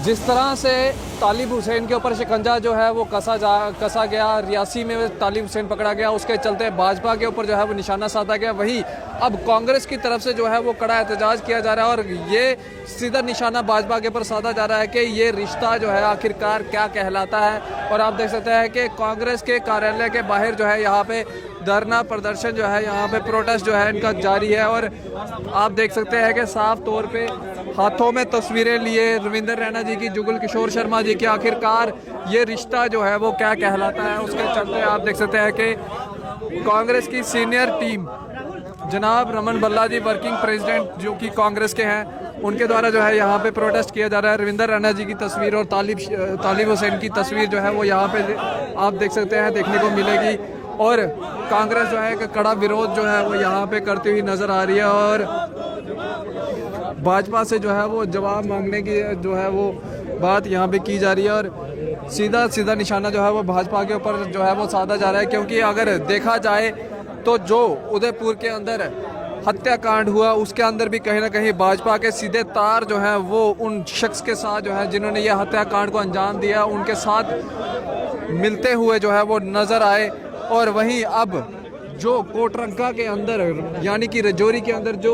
जिस तरह से तालिब हुसैन के ऊपर शिकंजा जो है वो कसा गया, रियासी में तालिब हुसैन पकड़ा गया, उसके चलते भाजपा के ऊपर जो है वो निशाना साधा गया, वही अब कांग्रेस की तरफ से जो है वो कड़ा एहतजाज किया जा रहा है और ये सीधा निशाना भाजपा के ऊपर साधा जा रहा है कि ये रिश्ता जो है आखिरकार क्या कहलाता है। और आप देख सकते हैं कि कांग्रेस के कार्यालय के बाहर जो है यहाँ पे धरना प्रदर्शन जो है, यहाँ पे प्रोटेस्ट जो है इनका जारी है। और आप देख सकते हैं कि साफ तौर पे हाथों में तस्वीरें लिए रविंदर रैना जी की, जुगल किशोर शर्मा जी की, आखिरकार ये रिश्ता जो है वो क्या कहलाता है, उसके चलते आप देख सकते हैं कि कांग्रेस की सीनियर टीम जनाब रमन भल्ला जी, वर्किंग प्रेसिडेंट जो कि कांग्रेस के हैं, उनके द्वारा जो है यहाँ पे प्रोटेस्ट किया जा रहा है। रविंदर रैना जी की तस्वीर और तालिब हुसैन की तस्वीर जो है वो यहाँ पे आप देख सकते हैं देखने को मिलेगी। और कांग्रेस जो है कड़ा विरोध जो है वो यहाँ पे करती हुई नज़र आ रही है और भाजपा से जो है वो जवाब मांगने की जो है वो बात यहाँ पे की जा रही है। और सीधा निशाना जो है वो भाजपा के ऊपर जो है वो साधा जा रहा है, क्योंकि अगर देखा जाए तो जो उदयपुर के अंदर हत्याकांड हुआ उसके अंदर भी कहीं ना कहीं भाजपा के सीधे तार जो है वो उन शख्स के साथ जो है जिन्होंने ये हत्याकांड को अंजाम दिया उनके साथ मिलते हुए जो है वो नज़र आए। और वहीं अब जो कोटरंका के अंदर यानी कि रजौरी के अंदर जो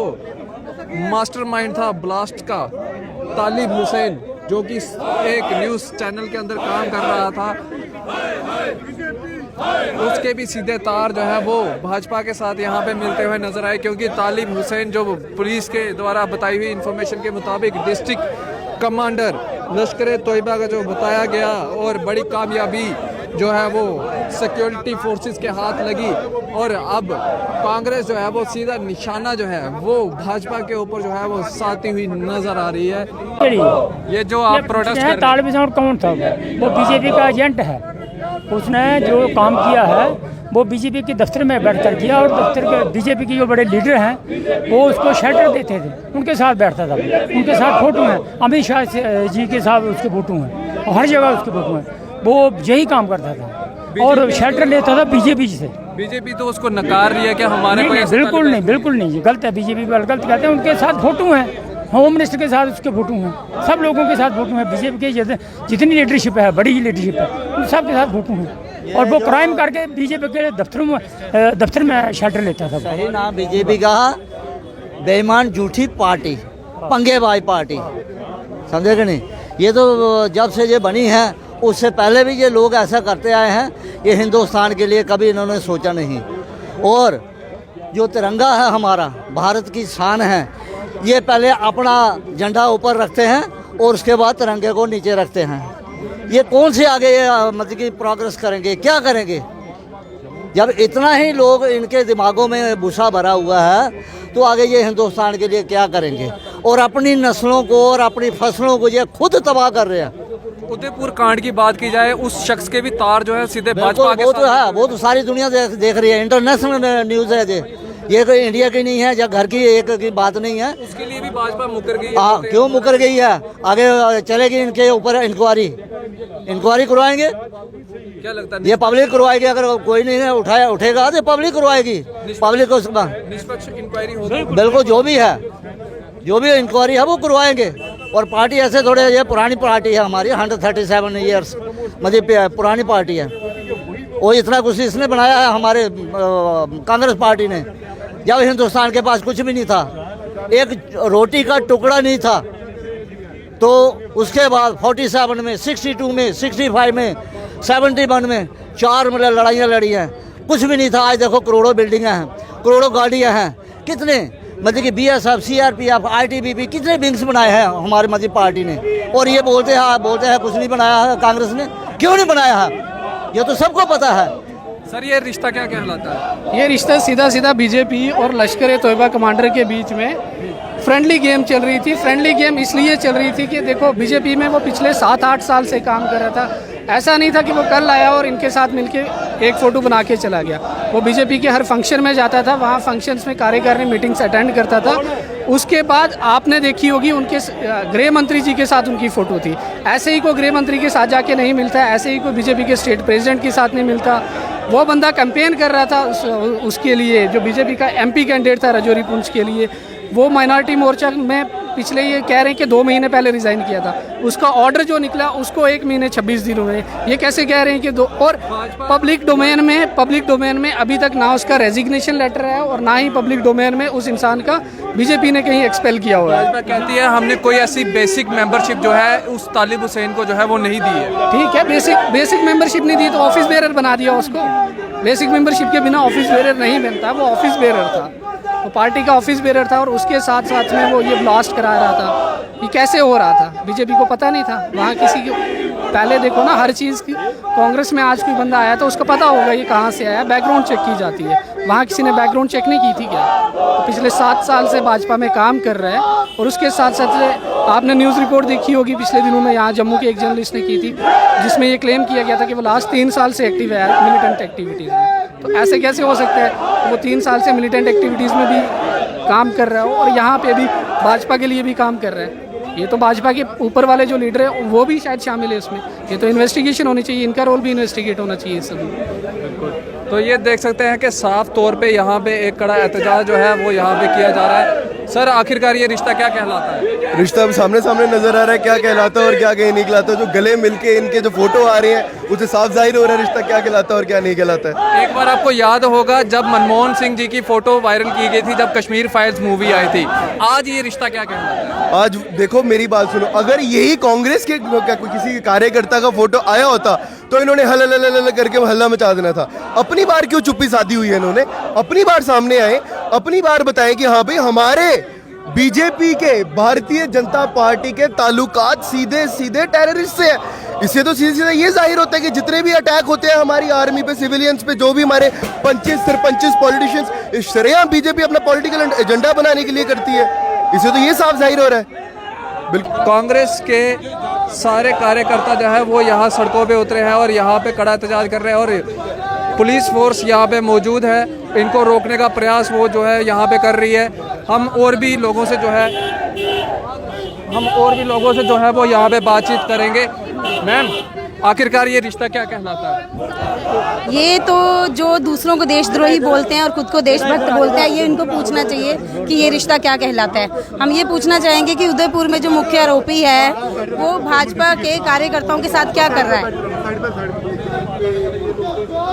मास्टरमाइंड था ब्लास्ट का, तालिब हुसैन, जो कि एक न्यूज़ चैनल के अंदर काम कर रहा था, उसके भी सीधे तार जो है वो भाजपा के साथ यहाँ पे मिलते हुए नजर आए। क्योंकि तालिब हुसैन जो पुलिस के द्वारा बताई हुई इंफॉर्मेशन के मुताबिक डिस्ट्रिक्ट कमांडर लश्कर तोयबा का जो बताया गया और बड़ी कामयाबी जो है वो सिक्योरिटी फोर्सेस के हाथ लगी। और अब कांग्रेस जो है वो सीधा निशाना जो है वो भाजपा के ऊपर जो है वो साधी हुई नजर आ रही है। ये जो आप प्रोटेस्ट कर रहे हैं, तालिब हुसैन कौन था? वो बीजेपी का एजेंट है। उसने जो काम किया है वो बीजेपी के दफ्तर में बैठकर किया और दफ्तर के बीजेपी के जो बड़े लीडर हैं वो उसको शेल्टर देते थे, उनके साथ बैठता था, उनके साथ फोटो हैं, अमित शाह जी के साथ उसके फोटो हैं और हर जगह उसके फोटो हैं। वो यही काम करता था और शेल्टर लेता था बीजेपी से। बीजेपी तो उसको नकार रही है कि हमारे को बिल्कुल नहीं, ये गलत है। बीजेपी पर गलत कहते हैं। उनके साथ फोटो हैं, होम मिनिस्टर के साथ उसके फोटो हैं, सब लोगों के साथ फोटो हैं। बीजेपी के जितनी लीडरशिप है, बड़ी लीडरशिप है, उन सब के साथ फोटो हैं। और वो क्राइम करके बीजेपी के दफ्तर में शेल्टर लेता था। सही नाम बीजेपी का बेईमान झूठी पार्टी, पंगेबाज पार्टी, समझे कि नहीं? ये तो जब से ये बनी है उससे पहले भी ये लोग ऐसा करते आए हैं। ये हिंदुस्तान के लिए कभी इन्होंने सोचा नहीं। और जो तिरंगा है हमारा, भारत की शान है, ये पहले अपना झंडा ऊपर रखते हैं और उसके बाद तिरंगे को नीचे रखते हैं। ये कौन से आगे मतलब कि प्रोग्रेस करेंगे, क्या करेंगे? जब इतना ही लोग इनके दिमागों में भूसा भरा हुआ है तो आगे ये हिंदुस्तान के लिए क्या करेंगे? और अपनी नस्लों को और अपनी फसलों को ये खुद तबाह कर रहे हैं। उदयपुर कांड की बात की जाए, उस शख्स के भी तार जो है सीधे भाजपा के साथ है। वो तो सारी दुनिया देख रही है, इंटरनेशनल न्यूज़ है ये कोई इंडिया की नहीं है या घर की एक की बात नहीं है। उसके लिए भी भाजपा मुकर गई है। क्यों मुकर गई है? आगे चलेगी इनके ऊपर इंक्वायरी करवाएंगे। क्या लगता है? ये पब्लिक करवाएगी। अगर कोई नहीं उठेगा तो पब्लिक करवाएगी। पब्लिक को निष्पक्ष इंक्वायरी होगी। बिल्कुल, जो भी इंक्वायरी है वो करवाएंगे। और पार्टी ऐसे थोड़े, ये पुरानी पार्टी है हमारी, 137 ईयर्स मतलब पुरानी पार्टी है। वो इतना कुछ इसने बनाया है हमारे कांग्रेस पार्टी ने, जब हिंदुस्तान के पास कुछ भी नहीं था, एक रोटी का टुकड़ा नहीं था। तो उसके बाद 47 में, 62 में, 65 में, 71 में 4 मतलब लड़ाइयाँ लड़ी हैं, कुछ भी नहीं था। आज देखो करोड़ों बिल्डिंगें हैं, करोड़ों गाड़ियाँ हैं, कितने मतलब कि BSF, CRPF, ITBP कितने विंग्स बनाए हैं हमारी मतलब पार्टी ने। और ये बोलते हैं कुछ नहीं बनाया है कांग्रेस ने। क्यों नहीं बनाया है? ये तो सबको पता है। सर ये रिश्ता क्या कहलाता है? ये रिश्ता सीधा बीजेपी और लश्कर तोयबा कमांडर के बीच में फ्रेंडली गेम चल रही थी। फ्रेंडली गेम इसलिए चल रही थी कि देखो बीजेपी में वो पिछले 7-8 साल से काम कर रहा था। ऐसा नहीं था कि वो कल आया और इनके साथ मिलके एक फ़ोटो बना के चला गया। वो बीजेपी के हर फंक्शन में जाता था, वहाँ फंक्शंस में कार्यकारिणी मीटिंग्स अटेंड करता था। उसके बाद आपने देखी होगी उनके गृह मंत्री जी के साथ उनकी फ़ोटो थी। ऐसे ही कोई गृह मंत्री के साथ जाके नहीं मिलता, ऐसे ही कोई बीजेपी के स्टेट प्रेसिडेंट के साथ नहीं मिलता। वो बंदा कैंपेन कर रहा था उसके लिए, जो बीजेपी का MP कैंडिडेट था रजौरी पुंछ के लिए। वो माइनॉरिटी मोर्चा में पिछले ये कह रहे हैं कि 2 महीने पहले रिज़ाइन किया था, उसका ऑर्डर जो निकला उसको 1 महीने 26 दिन हुए। ये कैसे कह रहे हैं कि और पब्लिक डोमेन में अभी तक ना उसका रेजिग्नेशन लेटर है और ना ही पब्लिक डोमेन में उस इंसान का बीजेपी ने कहीं एक्सपेल किया हुआ है। भाजपा कहती है हमने कोई ऐसी बेसिक मेंबरशिप जो है उस तालिब हुसैन को जो है वो नहीं दी है। ठीक है, बेसिक मेंबरशिप नहीं दी तो ऑफिस बेरर बना दिया उसको। बेसिक मेंबरशिप के बिना ऑफिस बेरर नहीं बनता, वो ऑफिस बेरर था, वो पार्टी का ऑफिस बेरर था और उसके साथ साथ में वो ये ब्लास्ट करा रहा था। ये कैसे हो रहा था? बीजेपी को पता नहीं था? वहाँ किसी को पहले देखो ना, हर चीज़ की कांग्रेस में आज कोई बंदा आया तो उसको पता होगा ये कहाँ से आया, बैकग्राउंड चेक की जाती है। वहाँ किसी ने बैकग्राउंड चेक नहीं की थी क्या? तो पिछले 7 साल से भाजपा में काम कर रहा है और उसके साथ साथ आपने न्यूज़ रिपोर्ट देखी होगी पिछले दिनों में, यहाँ जम्मू के एक जर्नलिस्ट ने की थी, जिसमें ये क्लेम किया गया था कि वो लास्ट 3 साल से एक्टिव है मिलिटेंट एक्टिविटीज़ में। तो ऐसे कैसे हो सकता है? वो 3 साल से मिलिटेंट एक्टिविटीज़ में भी काम कर रहा हो और यहाँ पे भी भाजपा के लिए भी काम कर रहा है। ये तो भाजपा के ऊपर वाले जो लीडर है वो भी शायद शामिल है उसमें। ये तो इन्वेस्टिगेशन होनी चाहिए, इनका रोल भी इन्वेस्टिगेट होना चाहिए सभी। तो ये देख सकते हैं कि साफ तौर पे यहाँ पे एक कड़ा एहतजाज जो है वो यहाँ पे किया जा रहा है। सर, आखिरकार ये रिश्ता क्या कहलाता है? रिश्ता अब सामने सामने नजर आ रहा है, क्या कहलाता है और क्या कहीं निकलाता है। जो गले मिलके इनके जो फोटो आ रहे हैं उससे साफ जाहिर हो रहा है रिश्ता क्या कहलाता है और क्या नहीं कहलाता है। एक बार आपको याद होगा जब मनमोहन सिंह जी की फोटो वायरल की गई थी, जब कश्मीर फाइल्स मूवी आई थी। आज ये रिश्ता क्या कहलाता है? आज देखो मेरी बात सुनो, अगर यही कांग्रेस के किसी कार्यकर्ता का फोटो आया होता तो इन्होंने हल करके हल्ला मचा देना था। अपनी बार क्यों चुप्पी साधी हुई है इन्होंने? अपनी बार सामने आए, अपनी बार बताएं कि हाँ भाई हमारे बीजेपी के भारतीय जनता पार्टी के ताल्लुकात सीधे सीधे टेररिस्ट से है। इससे तो सीधे सीधे ये जाहिर होता है कि जितने भी अटैक होते हैं हमारी आर्मी पे, सिविलियंस पे, जो भी हमारे पंचेस सरपंचेस पॉलिटिशियंस, शरेआम बीजेपी अपना पॉलिटिकल एजेंडा बनाने के लिए करती है। इससे तो ये साफ जाहिर हो रहा है। बिल्कुल कांग्रेस के सारे कार्यकर्ता जो है वो यहाँ सड़कों पे उतरे हैं और यहाँ पे कड़ा एहतजाज कर रहे हैं और पुलिस फोर्स यहाँ पे मौजूद है। इनको रोकने का प्रयास वो जो है यहाँ पे कर रही है। हम और भी लोगों से जो है वो यहाँ पे बातचीत करेंगे। मैम, आखिरकार ये रिश्ता क्या कहलाता है? ये तो जो दूसरों को देशद्रोही बोलते हैं और खुद को देशभक्त बोलते हैं, ये इनको पूछना चाहिए कि ये रिश्ता क्या कहलाता है। हम ये पूछना चाहेंगे कि उदयपुर में जो मुख्य आरोपी है वो भाजपा के कार्यकर्ताओं के साथ क्या कर रहा है।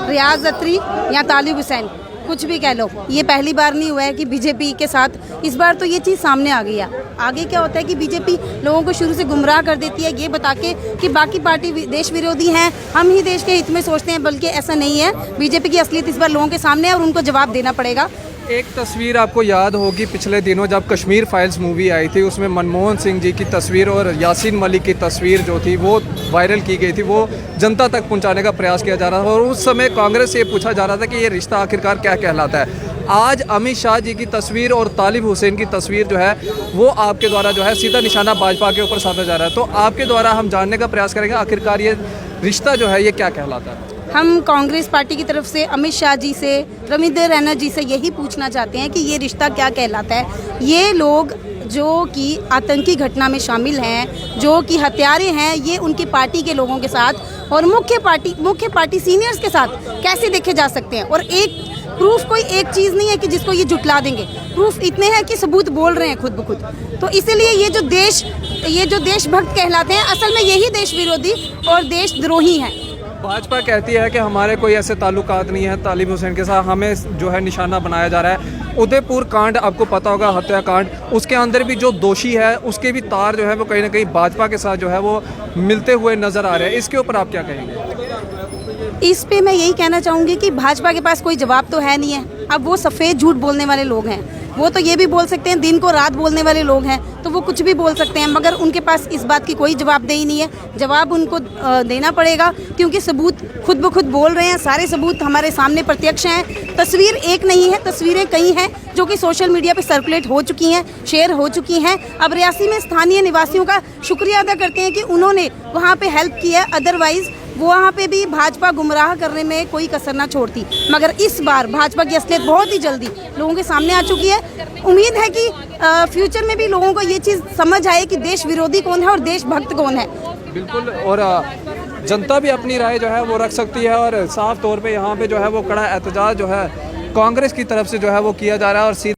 रियाज अत्री या तालिब हुसैन, कुछ भी कह लो, ये पहली बार नहीं हुआ है कि बीजेपी के साथ, इस बार तो ये चीज़ सामने आ गई है। आगे क्या होता है कि बीजेपी लोगों को शुरू से गुमराह कर देती है ये बता के कि बाकी पार्टी देश विरोधी हैं, हम ही देश के हित में सोचते हैं, बल्कि ऐसा नहीं है। बीजेपी की असलियत इस बार लोगों के सामने है और उनको जवाब देना पड़ेगा। एक तस्वीर आपको याद होगी पिछले दिनों जब कश्मीर फाइल्स मूवी आई थी, उसमें मनमोहन सिंह जी की तस्वीर और यासीन मलिक की तस्वीर जो थी वो वायरल की गई थी, वो जनता तक पहुंचाने का प्रयास किया जा रहा था और उस समय कांग्रेस से ये पूछा जा रहा था कि ये रिश्ता आखिरकार क्या कहलाता है। आज अमित शाह जी की तस्वीर और तालिब हुसैन की तस्वीर जो है वो आपके द्वारा जो है सीधा निशाना भाजपा के ऊपर साधा जा रहा है। तो आपके द्वारा हम जानने का प्रयास करेंगे आखिरकार ये रिश्ता जो है ये क्या कहलाता है। हम कांग्रेस पार्टी की तरफ से अमित शाह जी से, रविंद्र रैना जी से यही पूछना चाहते हैं कि ये रिश्ता क्या कहलाता है। ये लोग जो कि आतंकी घटना में शामिल हैं, जो कि हत्यारे हैं, ये उनकी पार्टी के लोगों के साथ और मुख्य पार्टी सीनियर्स के साथ कैसे देखे जा सकते हैं। और एक प्रूफ कोई एक चीज़ नहीं है कि जिसको ये जुटला देंगे। प्रूफ इतने हैं कि सबूत बोल रहे हैं खुद ब खुद। तो इसीलिए ये जो देशभक्त कहलाते हैं, असल में यही देश विरोधी और देशद्रोही हैं। भाजपा कहती है कि हमारे कोई ऐसे ताल्लुकात नहीं है तालिब हुसैन के साथ, हमें जो है निशाना बनाया जा रहा है। उदयपुर कांड आपको पता होगा, हत्याकांड, उसके अंदर भी जो दोषी है उसके भी तार जो है वो कहीं ना कहीं भाजपा के साथ जो है वो मिलते हुए नज़र आ रहे हैं। इसके ऊपर आप क्या कहेंगे? इस पे मैं यही कहना चाहूँगी कि भाजपा के पास कोई जवाब तो है नहीं है। अब वो सफ़ेद झूठ बोलने वाले लोग हैं, वो तो ये भी बोल सकते हैं, दिन को रात बोलने वाले लोग हैं, तो वो कुछ भी बोल सकते हैं, मगर उनके पास इस बात की कोई जवाबदेही नहीं है। जवाब उनको देना पड़ेगा क्योंकि सबूत खुद ब खुद बोल रहे हैं। सारे सबूत हमारे सामने प्रत्यक्ष हैं। तस्वीर एक नहीं है, तस्वीरें कई हैं जो कि सोशल मीडिया पे सर्कुलेट हो चुकी हैं, शेयर हो चुकी हैं। अब रियासी में स्थानीय निवासियों का शुक्रिया अदा करते हैं कि उन्होंने वहाँ पे हेल्प की है, अदरवाइज़ वहाँ पे भी भाजपा गुमराह करने में कोई कसर ना छोड़ती। मगर इस बार भाजपा की असलियत बहुत ही जल्दी लोगों के सामने आ चुकी है। उम्मीद है कि फ्यूचर में भी लोगों को ये चीज़ समझ आए कि देश विरोधी कौन है और देशभक्त कौन है। बिल्कुल, और जनता भी अपनी राय जो है वो रख सकती है और साफ तौर पे यहाँ पे जो है वो कड़ा एहतजाज जो है कांग्रेस की तरफ से जो है वो किया जा रहा है और